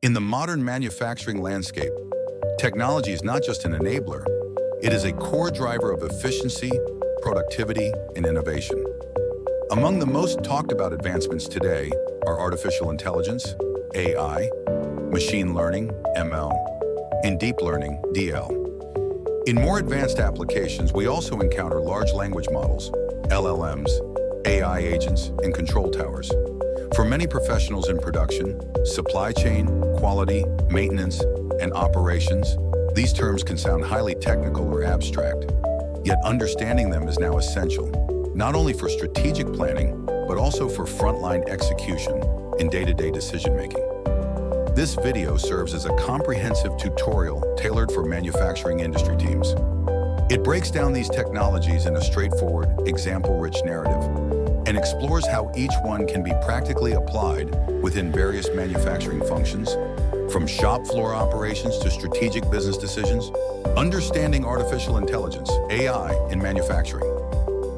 In the modern manufacturing landscape, technology is not just an enabler, it is a core driver of efficiency, productivity, and innovation. Among the most talked about advancements today are artificial intelligence, AI, machine learning, ML, and deep learning, DL. In more advanced applications, we also encounter large language models, LLMs, AI agents, and control towers. For many professionals in production, supply chain, quality, maintenance, and operations, these terms can sound highly technical or abstract. Yet understanding them is now essential, not only for strategic planning, but also for frontline execution in day-to-day decision-making. This video serves as a comprehensive tutorial tailored for manufacturing industry teams. It breaks down these technologies in a straightforward, example-rich narrative and explores how each one can be practically applied within various manufacturing functions, from shop floor operations to strategic business decisions. Understanding artificial intelligence, AI, in manufacturing.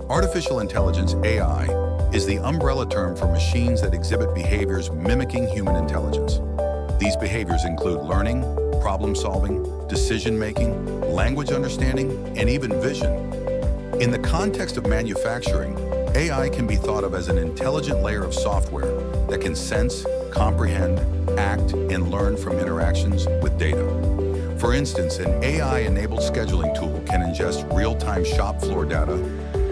Artificial intelligence, AI, is the umbrella term for machines that exhibit behaviors mimicking human intelligence. These behaviors include learning, problem-solving, decision-making, language understanding, and even vision. In the context of manufacturing, AI can be thought of as an intelligent layer of software that can sense, comprehend, act, and learn from interactions with data. For instance, an AI-enabled scheduling tool can ingest real-time shop floor data,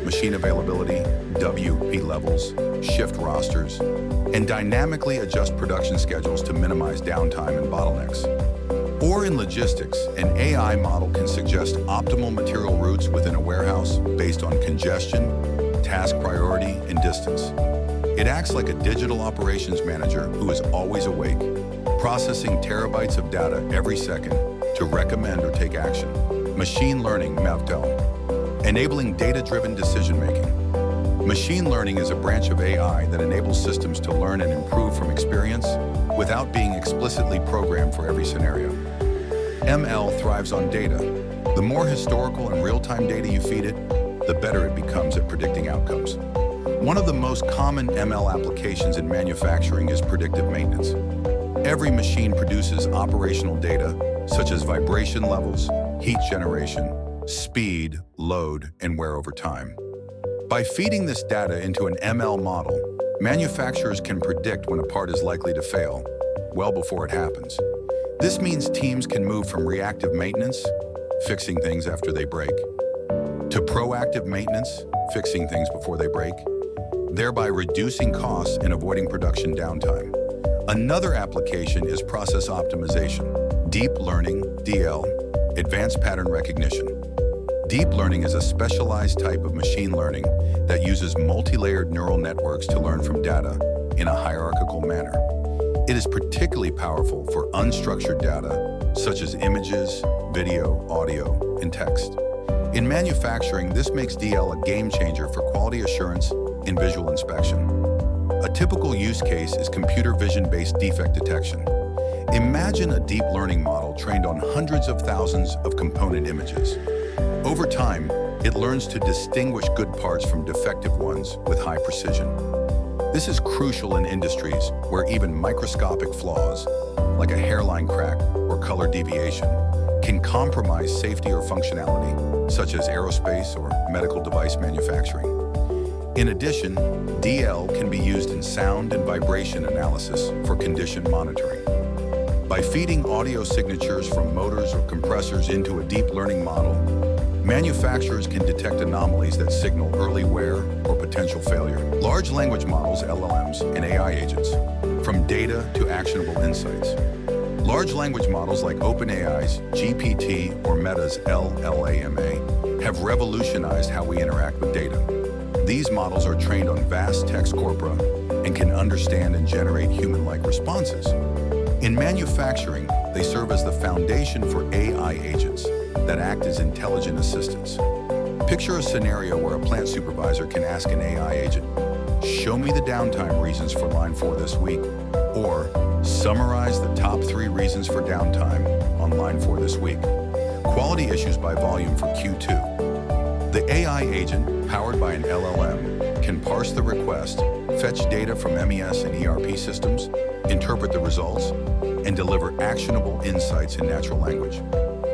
machine availability, WP levels, shift rosters, and dynamically adjust production schedules to minimize downtime and bottlenecks. Or in logistics, an AI model can suggest optimal material routes within a warehouse based on congestion, task priority, and distance. It acts like a digital operations manager who is always awake, processing terabytes of data every second to recommend or take action. Machine learning, ML, enabling data-driven decision-making. Machine learning is a branch of AI that enables systems to learn and improve from experience without being explicitly programmed for every scenario. ML thrives on data. The more historical and real-time data you feed it, the better it becomes at predicting outcomes. One of the most common ML applications in manufacturing is predictive maintenance. Every machine produces operational data, such as vibration levels, heat generation, speed, load, and wear over time. By feeding this data into an ML model, manufacturers can predict when a part is likely to fail, well before it happens. This means teams can move from reactive maintenance, fixing things after they break, to proactive maintenance, fixing things before they break, thereby reducing costs and avoiding production downtime. Another application is process optimization, deep learning, DL, advanced pattern recognition. Deep learning is a specialized type of machine learning that uses multi-layered neural networks to learn from data in a hierarchical manner. It is particularly powerful for unstructured data, such as images, video, audio, and text. In manufacturing, this makes DL a game changer for quality assurance and visual inspection. A typical use case is computer vision-based defect detection. Imagine a deep learning model trained on hundreds of thousands of component images. Over time, it learns to distinguish good parts from defective ones with high precision. This is crucial in industries where even microscopic flaws, like a hairline crack or color deviation, can compromise safety or functionality, such as aerospace or medical device manufacturing. In addition, DL can be used in sound and vibration analysis for condition monitoring. By feeding audio signatures from motors or compressors into a deep learning model, manufacturers can detect anomalies that signal early wear or potential failure. Large language models, LLMs, and AI agents, from data to actionable insights. Large language models like OpenAI's GPT or Meta's LLMA have revolutionized how we interact with data. These models are trained on vast text corpora and can understand and generate human-like responses. In manufacturing, they serve as the foundation for AI agents that act as intelligent assistants. Picture a scenario where a plant supervisor can ask an AI agent, "Show me the downtime reasons for line 4 this week," or "Summarize the top 3 reasons for downtime on line 4 this week." Quality issues by volume for Q2. The AI agent, powered by an LLM, can parse the request, fetch data from MES and ERP systems, interpret the results, and deliver actionable insights in natural language.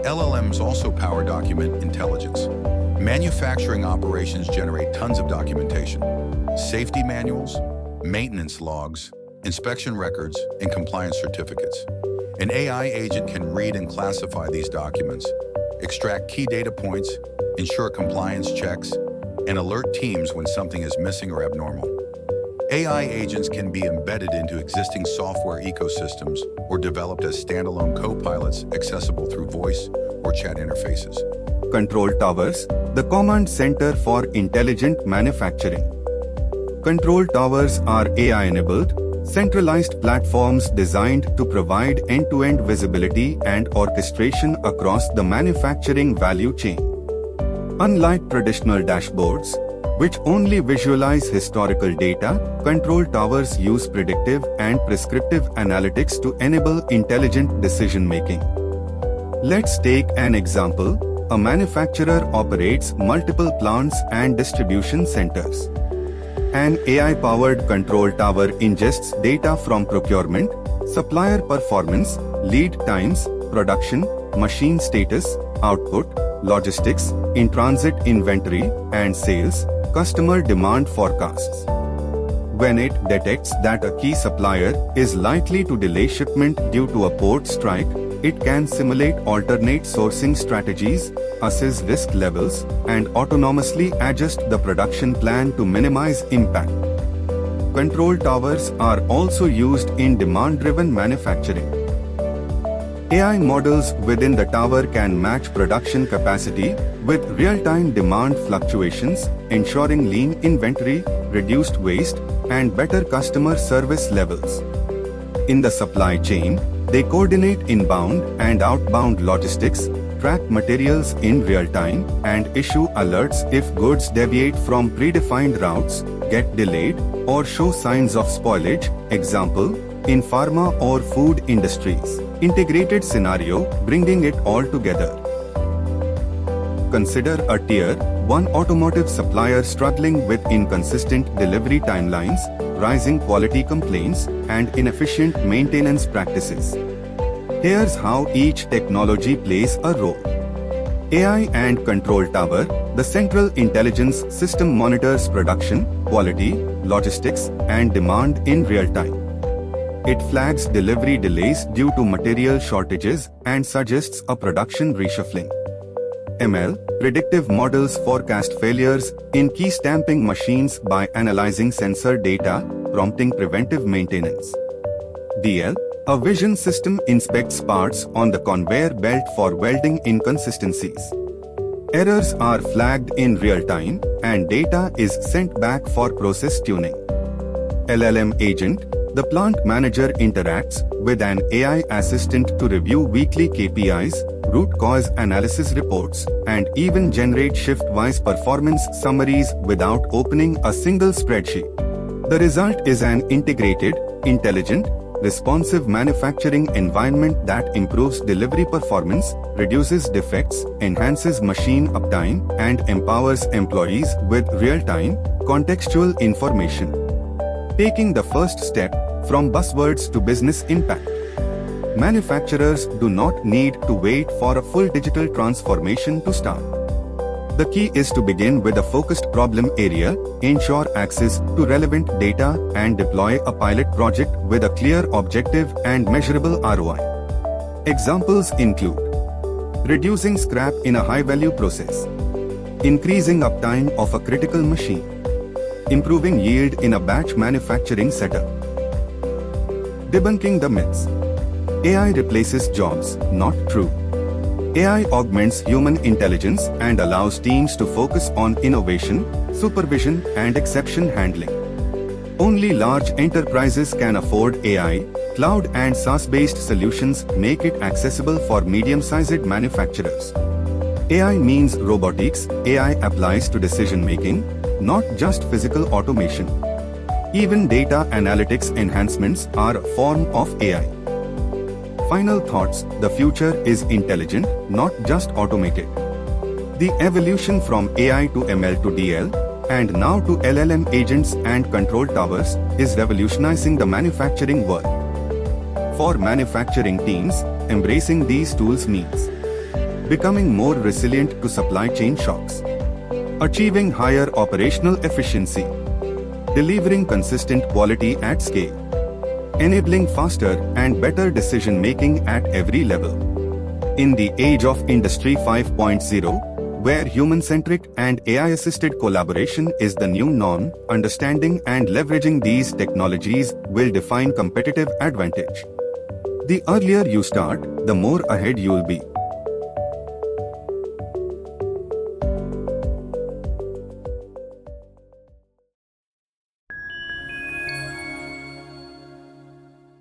LLMs also power document intelligence. Manufacturing operations generate tons of documentation, safety manuals, maintenance logs, inspection records, and compliance certificates. An AI agent can read and classify these documents, extract key data points, ensure compliance checks, and alert teams when something is missing or abnormal. AI agents can be embedded into existing software ecosystems or developed as standalone co-pilots accessible through voice or chat interfaces. Control towers, the command center for intelligent manufacturing. Control towers are AI-enabled, centralized platforms designed to provide end-to-end visibility and orchestration across the manufacturing value chain. Unlike traditional dashboards, which only visualize historical data, control towers use predictive and prescriptive analytics to enable intelligent decision-making. Let's take an example. A manufacturer operates multiple plants and distribution centers. An AI-powered control tower ingests data from procurement, supplier performance, lead times, production, machine status, output, logistics, in-transit inventory, and sales, customer demand forecasts. When it detects that a key supplier is likely to delay shipment due to a port strike, it can simulate alternate sourcing strategies, assess risk levels, and autonomously adjust the production plan to minimize impact. Control towers are also used in demand-driven manufacturing. AI models within the tower can match production capacity with real-time demand fluctuations, ensuring lean inventory, reduced waste, and better customer service levels. In the supply chain, they coordinate inbound and outbound logistics, track materials in real time, and issue alerts if goods deviate from predefined routes, get delayed, or show signs of spoilage. Example, in pharma or food industries. Integrated scenario, bringing it all together. Consider a Tier 1 automotive supplier struggling with inconsistent delivery timelines, rising quality complaints, and inefficient maintenance practices. Here's how each technology plays a role. AI and Control Tower, the central intelligence system monitors production, quality, logistics, and demand in real time. It flags delivery delays due to material shortages and suggests a production reshuffling. ML, predictive models forecast failures in key stamping machines by analyzing sensor data, prompting preventive maintenance. DL, a vision system inspects parts on the conveyor belt for welding inconsistencies. Errors are flagged in real time, and data is sent back for process tuning. LLM Agent, the plant manager interacts with an AI assistant to review weekly KPIs, root cause analysis reports, and even generate shift-wise performance summaries without opening a single spreadsheet. The result is an integrated, intelligent, responsive manufacturing environment that improves delivery performance, reduces defects, enhances machine uptime, and empowers employees with real-time, contextual information. Taking the first step from buzzwords to business impact. Manufacturers do not need to wait for a full digital transformation to start. The key is to begin with a focused problem area, ensure access to relevant data, and deploy a pilot project with a clear objective and measurable ROI. Examples include reducing scrap in a high-value process, increasing uptime of a critical machine, improving yield in a batch manufacturing setup. Debunking the myths. AI replaces jobs, not true. AI augments human intelligence and allows teams to focus on innovation, supervision, and exception handling. Only large enterprises can afford AI. Cloud and SaaS-based solutions make it accessible for medium-sized manufacturers. AI means robotics. AI applies to decision-making, not just physical automation. Even data analytics enhancements are a form of AI. Final thoughts: the future is intelligent, not just automated. The evolution from AI to ML to DL, and now to LLM agents and control towers, is revolutionizing the manufacturing world. for manufacturing teams, embracing these tools means becoming more resilient to supply chain shocks, achieving higher operational efficiency, delivering consistent quality at scale, enabling faster and better decision-making at every level. In the age of Industry 5.0, where human-centric and AI-assisted collaboration is the new norm, understanding and leveraging these technologies will define competitive advantage. The earlier you start, the more ahead you'll be.